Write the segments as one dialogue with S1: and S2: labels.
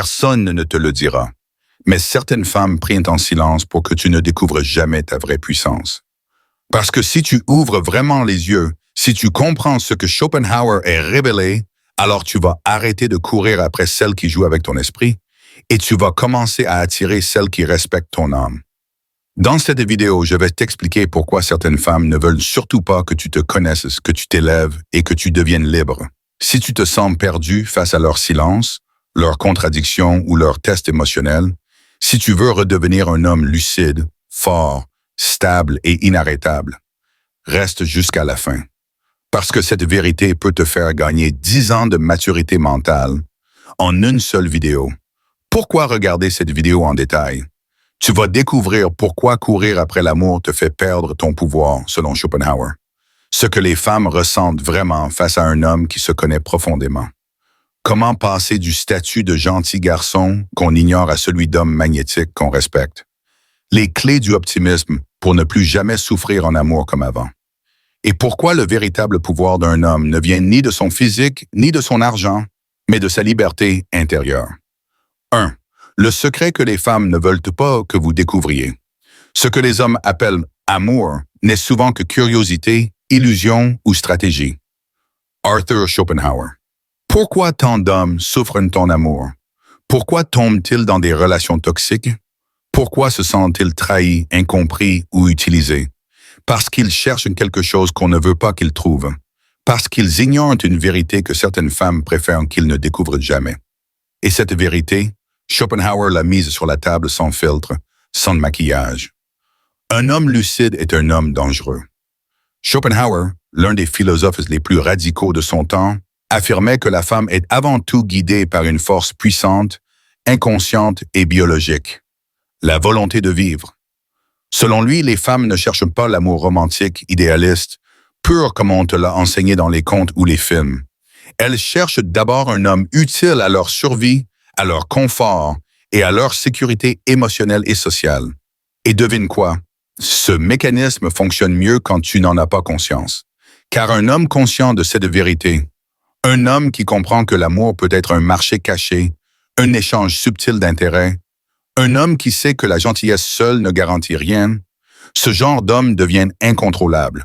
S1: Personne ne te le dira. Mais certaines femmes prient en silence pour que tu ne découvres jamais ta vraie puissance. Parce que si tu ouvres vraiment les yeux, si tu comprends ce que Schopenhauer a révélé, alors tu vas arrêter de courir après celle qui joue avec ton esprit et tu vas commencer à attirer celle qui respecte ton âme. Dans cette vidéo, je vais t'expliquer pourquoi certaines femmes ne veulent surtout pas que tu te connaisses, que tu t'élèves et que tu deviennes libre. Si tu te sens perdu face à leur silence, leurs contradictions ou leurs tests émotionnels, si tu veux redevenir un homme lucide, fort, stable et inarrêtable, reste jusqu'à la fin. Parce que cette vérité peut te faire gagner 10 ans de maturité mentale en une seule vidéo. Pourquoi regarder cette vidéo en détail? Tu vas découvrir pourquoi courir après l'amour te fait perdre ton pouvoir, selon Schopenhauer. Ce que les femmes ressentent vraiment face à un homme qui se connaît profondément. Comment passer du statut de gentil garçon qu'on ignore à celui d'homme magnétique qu'on respecte. Les clés du optimisme pour ne plus jamais souffrir en amour comme avant. Et pourquoi le véritable pouvoir d'un homme ne vient ni de son physique, ni de son argent, mais de sa liberté intérieure. 1. Le secret que les femmes ne veulent pas que vous découvriez. Ce que les hommes appellent amour n'est souvent que curiosité, illusion ou stratégie. Arthur Schopenhauer. Pourquoi tant d'hommes souffrent ton amour? Pourquoi tombent-ils dans des relations toxiques? Pourquoi se sentent-ils trahis, incompris ou utilisés? Parce qu'ils cherchent quelque chose qu'on ne veut pas qu'ils trouvent. Parce qu'ils ignorent une vérité que certaines femmes préfèrent qu'ils ne découvrent jamais. Et cette vérité, Schopenhauer l'a mise sur la table sans filtre, sans maquillage. Un homme lucide est un homme dangereux. Schopenhauer, l'un des philosophes les plus radicaux de son temps, affirmait que la femme est avant tout guidée par une force puissante, inconsciente et biologique. La volonté de vivre. Selon lui, les femmes ne cherchent pas l'amour romantique, idéaliste, pur comme on te l'a enseigné dans les contes ou les films. Elles cherchent d'abord un homme utile à leur survie, à leur confort et à leur sécurité émotionnelle et sociale. Et devine quoi? Ce mécanisme fonctionne mieux quand tu n'en as pas conscience. Car un homme conscient de cette vérité, un homme qui comprend que l'amour peut être un marché caché, un échange subtil d'intérêts, un homme qui sait que la gentillesse seule ne garantit rien, ce genre d'homme devient incontrôlable.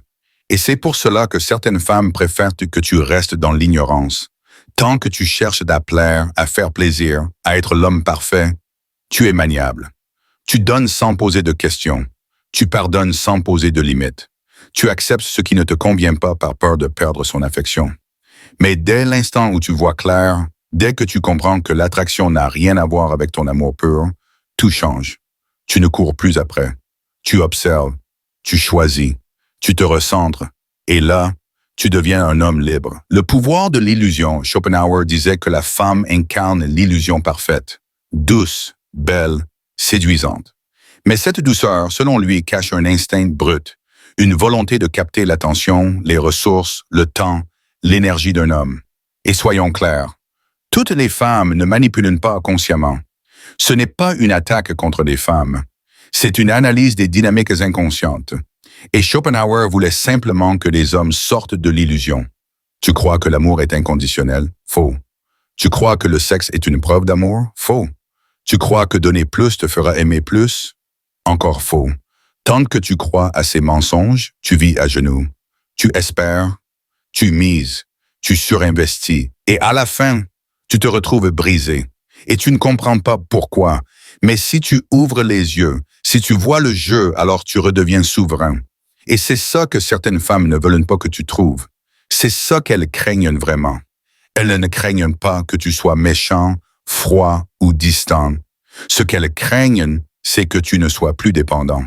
S1: Et c'est pour cela que certaines femmes préfèrent que tu restes dans l'ignorance. Tant que tu cherches à plaire, à faire plaisir, à être l'homme parfait, tu es maniable. Tu donnes sans poser de questions. Tu pardonnes sans poser de limites. Tu acceptes ce qui ne te convient pas par peur de perdre son affection. Mais dès l'instant où tu vois clair, dès que tu comprends que l'attraction n'a rien à voir avec ton amour pur, tout change. Tu ne cours plus après. Tu observes, tu choisis, tu te recentres, et là, tu deviens un homme libre. Le pouvoir de l'illusion, Schopenhauer disait que la femme incarne l'illusion parfaite, douce, belle, séduisante. Mais cette douceur, selon lui, cache un instinct brut, une volonté de capter l'attention, les ressources, le temps, l'énergie d'un homme. Et soyons clairs, toutes les femmes ne manipulent pas consciemment. Ce n'est pas une attaque contre les femmes. C'est une analyse des dynamiques inconscientes. Et Schopenhauer voulait simplement que les hommes sortent de l'illusion. Tu crois que l'amour est inconditionnel? Faux. Tu crois que le sexe est une preuve d'amour? Faux. Tu crois que donner plus te fera aimer plus? Encore faux. Tant que tu crois à ces mensonges, tu vis à genoux. Tu espères, tu mises, tu surinvestis. Et à la fin, tu te retrouves brisé. Et tu ne comprends pas pourquoi. Mais si tu ouvres les yeux, si tu vois le jeu, alors tu redeviens souverain. Et c'est ça que certaines femmes ne veulent pas que tu trouves. C'est ça qu'elles craignent vraiment. Elles ne craignent pas que tu sois méchant, froid ou distant. Ce qu'elles craignent, c'est que tu ne sois plus dépendant.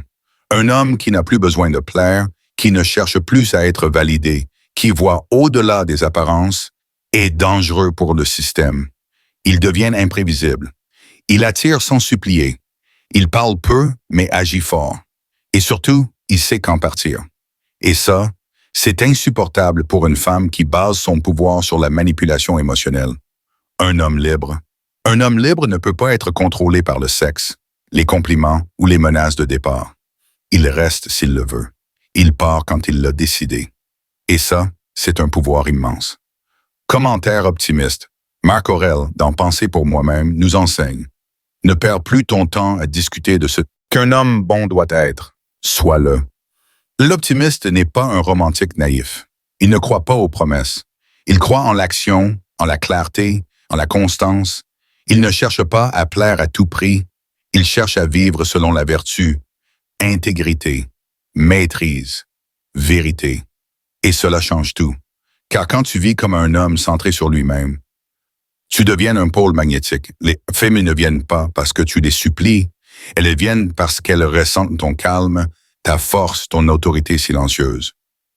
S1: Un homme qui n'a plus besoin de plaire, qui ne cherche plus à être validé, qui voit au-delà des apparences, est dangereux pour le système. Il devient imprévisible. Il attire sans supplier. Il parle peu, mais agit fort. Et surtout, il sait quand partir. Et ça, c'est insupportable pour une femme qui base son pouvoir sur la manipulation émotionnelle. Un homme libre. Un homme libre ne peut pas être contrôlé par le sexe, les compliments ou les menaces de départ. Il reste s'il le veut. Il part quand il l'a décidé. Et ça, c'est un pouvoir immense. Commentaire optimiste. Marc Aurèle, dans Penser pour moi-même, nous enseigne: ne perds plus ton temps à discuter de ce qu'un homme bon doit être. Sois-le. L'optimiste n'est pas un romantique naïf. Il ne croit pas aux promesses. Il croit en l'action, en la clarté, en la constance. Il ne cherche pas à plaire à tout prix. Il cherche à vivre selon la vertu, intégrité, maîtrise, vérité. Et cela change tout. Car quand tu vis comme un homme centré sur lui-même, tu deviens un pôle magnétique. Les femmes ne viennent pas parce que tu les supplies. Elles viennent parce qu'elles ressentent ton calme, ta force, ton autorité silencieuse.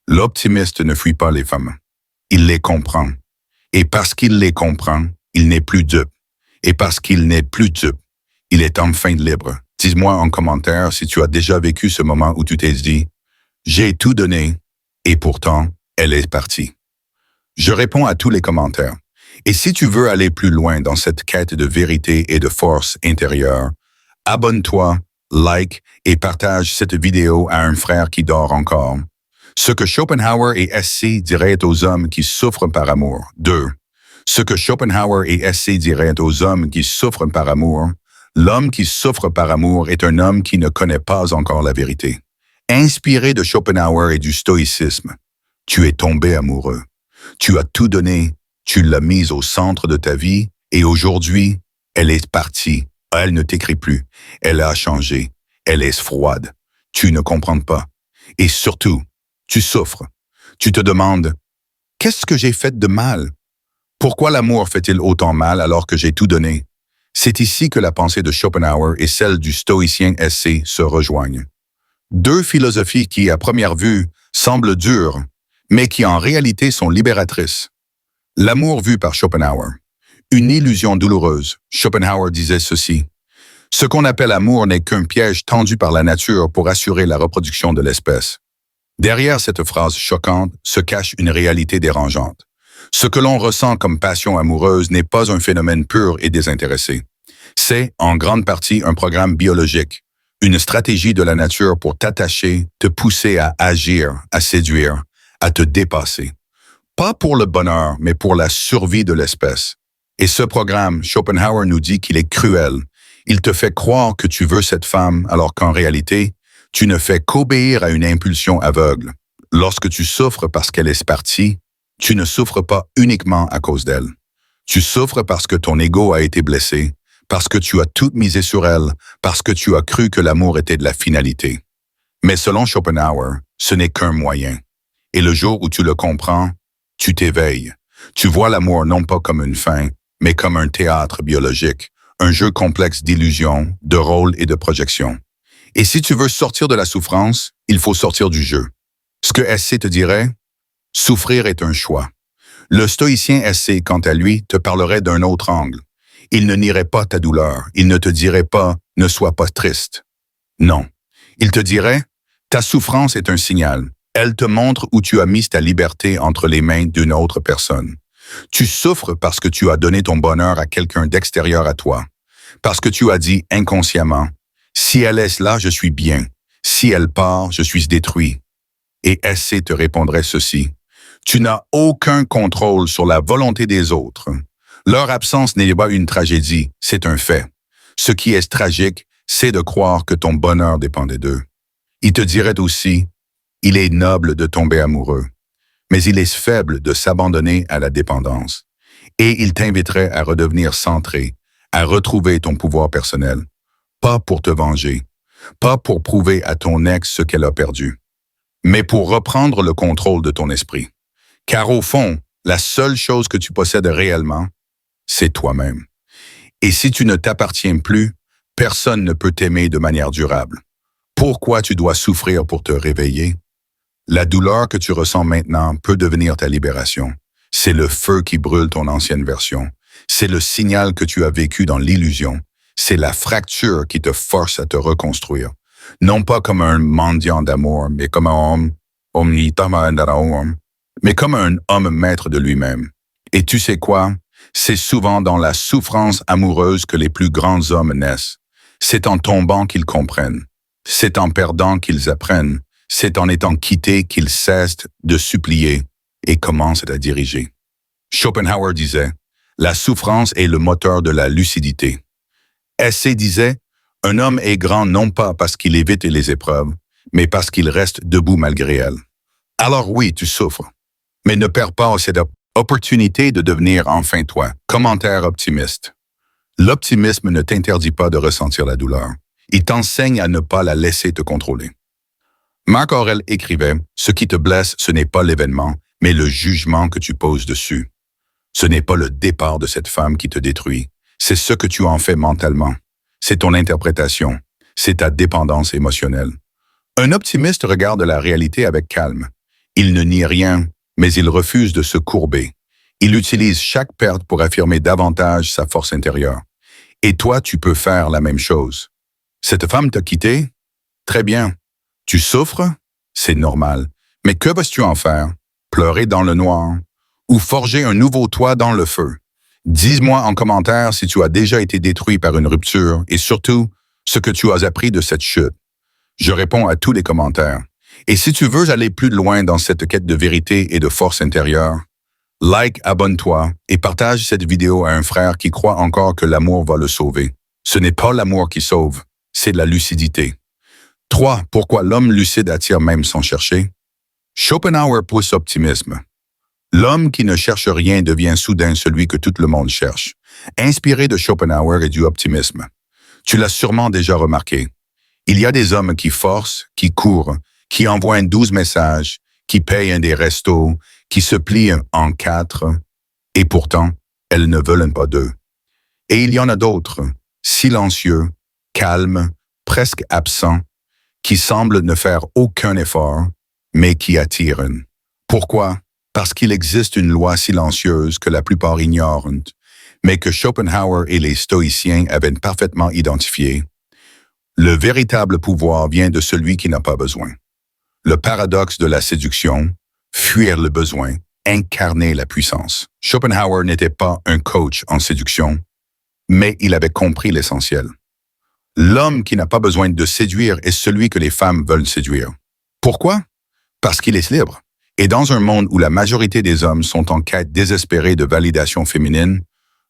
S1: L'optimiste ne fuit pas les femmes. Il les comprend. Et parce qu'il les comprend, il n'est plus dupe. Et parce qu'il n'est plus dupe, il est enfin libre. Dis-moi en commentaire si tu as déjà vécu ce moment où tu t'es dit « J'ai tout donné, et pourtant, elle est partie ». Je réponds à tous les commentaires. Et si tu veux aller plus loin dans cette quête de vérité et de force intérieure, abonne-toi, like et partage cette vidéo à un frère qui dort encore. Ce que Schopenhauer et SC diraient aux hommes qui souffrent par amour. 2. Ce que Schopenhauer et SC diraient aux hommes qui souffrent par amour. L'homme qui souffre par amour est un homme qui ne connaît pas encore la vérité. Inspiré de Schopenhauer et du stoïcisme, tu es tombé amoureux. Tu as tout donné, tu l'as mise au centre de ta vie et aujourd'hui, elle est partie. Elle ne t'écrit plus. Elle a changé. Elle est froide. Tu ne comprends pas. Et surtout, tu souffres. Tu te demandes, qu'est-ce que j'ai fait de mal? Pourquoi l'amour fait-il autant mal alors que j'ai tout donné? C'est ici que la pensée de Schopenhauer et celle du stoïcien SC se rejoignent. Deux philosophies qui, à première vue, semblent dures, mais qui en réalité sont libératrices. L'amour vu par Schopenhauer. Une illusion douloureuse. Schopenhauer disait ceci: « Ce qu'on appelle amour n'est qu'un piège tendu par la nature pour assurer la reproduction de l'espèce. » Derrière cette phrase choquante se cache une réalité dérangeante. Ce que l'on ressent comme passion amoureuse n'est pas un phénomène pur et désintéressé. C'est, en grande partie, un programme biologique, une stratégie de la nature pour t'attacher, te pousser à agir, à séduire, à te dépasser. Pas pour le bonheur, mais pour la survie de l'espèce. Et ce programme, Schopenhauer nous dit qu'il est cruel. Il te fait croire que tu veux cette femme, alors qu'en réalité, tu ne fais qu'obéir à une impulsion aveugle. Lorsque tu souffres parce qu'elle est partie, tu ne souffres pas uniquement à cause d'elle. Tu souffres parce que ton ego a été blessé, parce que tu as tout misé sur elle, parce que tu as cru que l'amour était de la finalité. Mais selon Schopenhauer, ce n'est qu'un moyen. Et le jour où tu le comprends, tu t'éveilles. Tu vois l'amour non pas comme une fin, mais comme un théâtre biologique, un jeu complexe d'illusions, de rôles et de projections. Et si tu veux sortir de la souffrance, il faut sortir du jeu. Ce que SC te dirait, souffrir est un choix. Le stoïcien SC, quant à lui, te parlerait d'un autre angle. Il ne nierait pas ta douleur, il ne te dirait pas « ne sois pas triste ». Non, il te dirait « ta souffrance est un signal, elle te montre où tu as mis ta liberté entre les mains d'une autre personne. Tu souffres parce que tu as donné ton bonheur à quelqu'un d'extérieur à toi, parce que tu as dit inconsciemment « si elle est là, je suis bien, si elle part, je suis détruit ». Et SC te répondrait ceci: tu n'as aucun contrôle sur la volonté des autres. Leur absence n'est pas une tragédie, c'est un fait. Ce qui est tragique, c'est de croire que ton bonheur dépendait d'eux. Il te dirait aussi, il est noble de tomber amoureux, mais il est faible de s'abandonner à la dépendance. Et il t'inviterait à redevenir centré, à retrouver ton pouvoir personnel. Pas pour te venger, pas pour prouver à ton ex ce qu'elle a perdu, mais pour reprendre le contrôle de ton esprit. Car au fond, la seule chose que tu possèdes réellement, c'est toi-même. Et si tu ne t'appartiens plus, personne ne peut t'aimer de manière durable. Pourquoi tu dois souffrir pour te réveiller? La douleur que tu ressens maintenant peut devenir ta libération. C'est le feu qui brûle ton ancienne version. C'est le signal que tu as vécu dans l'illusion. C'est la fracture qui te force à te reconstruire. Non pas comme un mendiant d'amour, mais comme un homme, mais comme un homme maître de lui-même. Et tu sais quoi? C'est souvent dans la souffrance amoureuse que les plus grands hommes naissent. C'est en tombant qu'ils comprennent. C'est en perdant qu'ils apprennent. C'est en étant quittés qu'ils cessent de supplier et commencent à diriger. Schopenhauer disait, La souffrance est le moteur de la lucidité. S.C. disait, « Un homme est grand non pas parce qu'il évite les épreuves, mais parce qu'il reste debout malgré elles. » Alors oui, tu souffres, mais ne perds pas cette opportunité de devenir enfin toi. Commentaire optimiste. L'optimisme ne t'interdit pas de ressentir la douleur. Il t'enseigne à ne pas la laisser te contrôler. Marc Aurèle écrivait, « Ce qui te blesse, ce n'est pas l'événement, mais le jugement que tu poses dessus. Ce n'est pas le départ de cette femme qui te détruit, c'est ce que tu en fais mentalement. C'est ton interprétation, c'est ta dépendance émotionnelle. » Un optimiste regarde la réalité avec calme. Il ne nie rien, mais il refuse de se courber. Il utilise chaque perte pour affirmer davantage sa force intérieure. Et toi, tu peux faire la même chose. Cette femme t'a quitté? Très bien. Tu souffres? C'est normal. Mais que vas-tu en faire? Pleurer dans le noir? Ou forger un nouveau toi dans le feu? Dis-moi en commentaire si tu as déjà été détruit par une rupture et surtout, ce que tu as appris de cette chute. Je réponds à tous les commentaires. Et si tu veux aller plus loin dans cette quête de vérité et de force intérieure, like, abonne-toi et partage cette vidéo à un frère qui croit encore que l'amour va le sauver. Ce n'est pas l'amour qui sauve, c'est la lucidité. 3. Pourquoi l'homme lucide attire même sans chercher? Schopenhauer pousse optimisme. L'homme qui ne cherche rien devient soudain celui que tout le monde cherche. Inspiré de Schopenhauer et du optimisme. Tu l'as sûrement déjà remarqué. Il y a des hommes qui forcent, qui courent, qui envoient 12 messages, qui payent des restos, qui se plient en 4, et pourtant, elles ne veulent pas d'eux. Et il y en a d'autres, silencieux, calmes, presque absents, qui semblent ne faire aucun effort, mais qui attirent. Pourquoi? Parce qu'il existe une loi silencieuse que la plupart ignorent, mais que Schopenhauer et les stoïciens avaient parfaitement identifiée. Le véritable pouvoir vient de celui qui n'a pas besoin. Le paradoxe de la séduction, fuir le besoin, incarner la puissance. Schopenhauer n'était pas un coach en séduction, mais il avait compris l'essentiel. L'homme qui n'a pas besoin de séduire est celui que les femmes veulent séduire. Pourquoi? Parce qu'il est libre. Et dans un monde où la majorité des hommes sont en quête désespérée de validation féminine,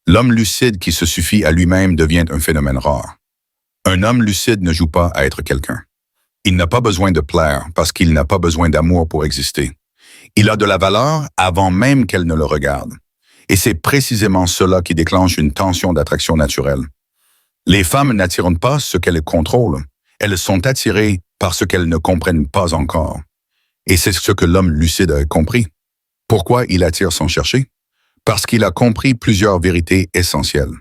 S1: l'homme lucide qui se suffit à lui-même devient un phénomène rare. Un homme lucide ne joue pas à être quelqu'un. Il n'a pas besoin de plaire parce qu'il n'a pas besoin d'amour pour exister. Il a de la valeur avant même qu'elle ne le regarde. Et c'est précisément cela qui déclenche une tension d'attraction naturelle. Les femmes n'attirent pas ce qu'elles contrôlent. Elles sont attirées par ce qu'elles ne comprennent pas encore. Et c'est ce que l'homme lucide a compris. Pourquoi il attire sans chercher? Parce qu'il a compris plusieurs vérités essentielles.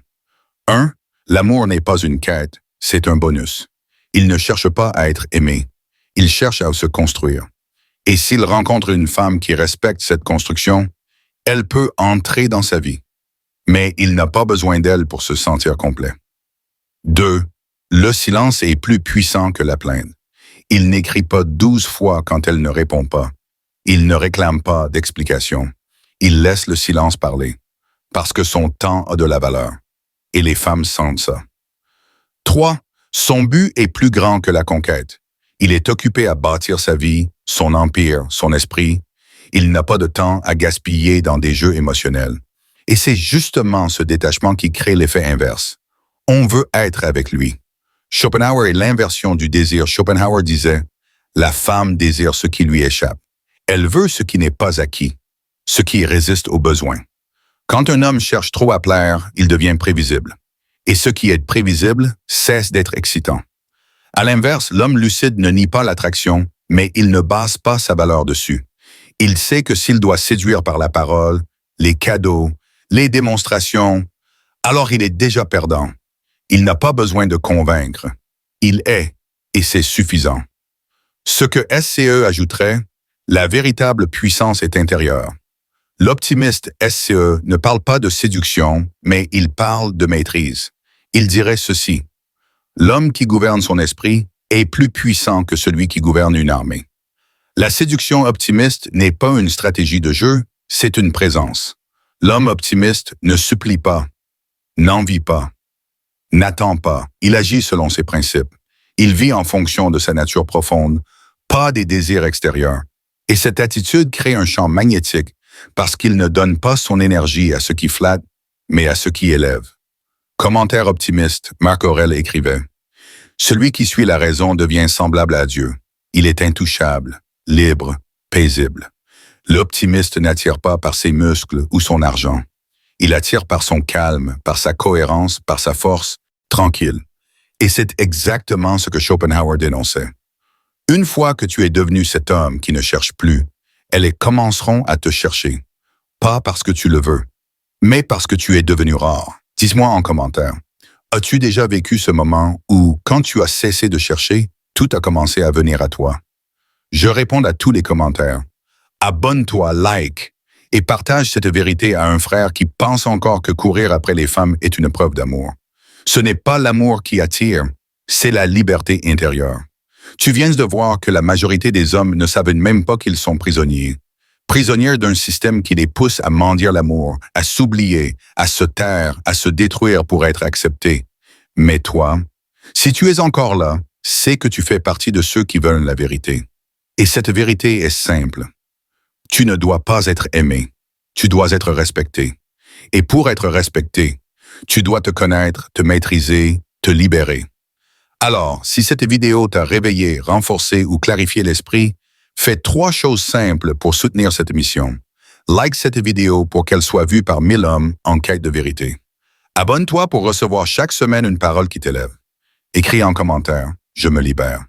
S1: 1. L'amour n'est pas une quête, c'est un bonus. Il ne cherche pas à être aimé, il cherche à se construire. Et s'il rencontre une femme qui respecte cette construction, elle peut entrer dans sa vie. Mais il n'a pas besoin d'elle pour se sentir complet. 2. Le silence est plus puissant que la plainte. Il n'écrit pas 12 fois quand elle ne répond pas. Il ne réclame pas d'explication. Il laisse le silence parler, parce que son temps a de la valeur. Et les femmes sentent ça. 3. Son but est plus grand que la conquête. Il est occupé à bâtir sa vie, son empire, son esprit. Il n'a pas de temps à gaspiller dans des jeux émotionnels. Et c'est justement ce détachement qui crée l'effet inverse. On veut être avec lui. Schopenhauer est l'inversion du désir. Schopenhauer disait, « La femme désire ce qui lui échappe. Elle veut ce qui n'est pas acquis, ce qui résiste aux besoins. Quand un homme cherche trop à plaire, il devient prévisible. Et ce qui est prévisible cesse d'être excitant. À l'inverse, l'homme lucide ne nie pas l'attraction, mais il ne base pas sa valeur dessus. Il sait que s'il doit séduire par la parole, les cadeaux, les démonstrations, alors il est déjà perdant. Il n'a pas besoin de convaincre. Il est, et c'est suffisant. Ce que SCE ajouterait, la véritable puissance est intérieure. L'optimiste SCE ne parle pas de séduction, mais il parle de maîtrise. Il dirait ceci. L'homme qui gouverne son esprit est plus puissant que celui qui gouverne une armée. La séduction optimiste n'est pas une stratégie de jeu, c'est une présence. L'homme optimiste ne supplie pas, n'envie pas, n'attend pas. Il agit selon ses principes. Il vit en fonction de sa nature profonde, pas des désirs extérieurs. Et cette attitude crée un champ magnétique parce qu'il ne donne pas son énergie à ce qui flatte, mais à ce qui élève. Commentaire optimiste, Marc Aurèle écrivait « Celui qui suit la raison devient semblable à Dieu. Il est intouchable, libre, paisible. L'optimiste n'attire pas par ses muscles ou son argent. Il attire par son calme, par sa cohérence, par sa force, tranquille. » Et c'est exactement ce que Schopenhauer dénonçait. Une fois que tu es devenu cet homme qui ne cherche plus, elles commenceront à te chercher. Pas parce que tu le veux, mais parce que tu es devenu rare. Dis-moi en commentaire, as-tu déjà vécu ce moment où, quand tu as cessé de chercher, tout a commencé à venir à toi? Je réponds à tous les commentaires. Abonne-toi, like, et partage cette vérité à un frère qui pense encore que courir après les femmes est une preuve d'amour. Ce n'est pas l'amour qui attire, c'est la liberté intérieure. Tu viens de voir que la majorité des hommes ne savent même pas qu'ils sont prisonniers. Prisonniers d'un système qui les pousse à mendier l'amour, à s'oublier, à se taire, à se détruire pour être acceptés. Mais toi, si tu es encore là, c'est que tu fais partie de ceux qui veulent la vérité. Et cette vérité est simple. Tu ne dois pas être aimé, tu dois être respecté. Et pour être respecté, tu dois te connaître, te maîtriser, te libérer. Alors, si cette vidéo t'a réveillé, renforcé ou clarifié l'esprit, fais 3 choses simples pour soutenir cette mission. Like cette vidéo pour qu'elle soit vue par 1000 hommes en quête de vérité. Abonne-toi pour recevoir chaque semaine une parole qui t'élève. Écris en commentaire, je me libère.